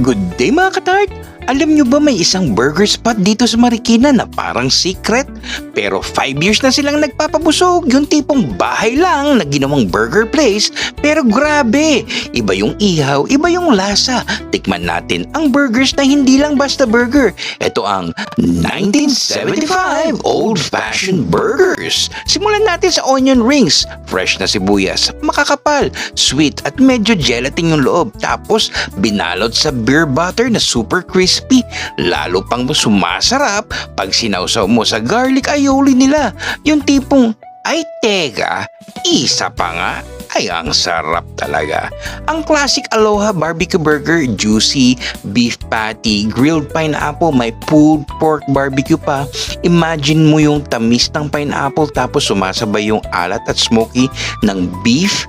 Good day mga katart! Alam nyo ba may isang burger spot dito sa Marikina na parang secret? Pero 5 years na silang nagpapabusog, yung tipong bahay lang na ginawang burger place. Pero grabe, iba yung ihaw, iba yung lasa. Tikman natin ang burgers na hindi lang basta burger. Ito ang 1975 Old Fashioned Burgers. Simulan natin sa onion rings. Fresh na sibuyas, makakapal, sweet at medyo gelatin yung loob. Tapos binalot sa beer butter na super crispy. Lalo pang sumasarap pag sinawsaw mo sa garlic aioli nila. Yung tipong, ay teka, isa pa nga. Ay, ang sarap talaga. Ang classic Aloha barbecue burger, juicy, beef patty, grilled pineapple, may pulled pork barbecue pa. Imagine mo yung tamis ng pineapple tapos sumasabay yung alat at smoky ng beef.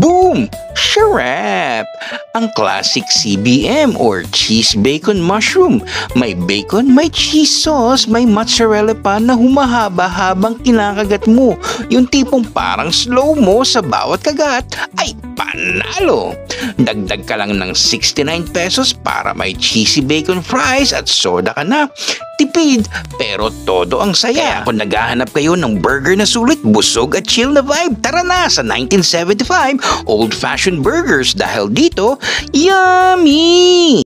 Boom! Sarap! Ang classic CBM or cheese bacon mushroom. May bacon, may cheese sauce, may mozzarella pa na humahaba habang kinakagat mo. Yung tipong parang slow mo sa bawat kagat ay panalo. Dagdag ka lang ng 69 pesos para may cheesy bacon fries at soda ka na. Tipid, pero todo ang saya. Kaya kung naghahanap kayo ng burger na sulit, busog at chill na vibe, tara na sa 1975 Old Fashioned Burgers dahil dito, yummy!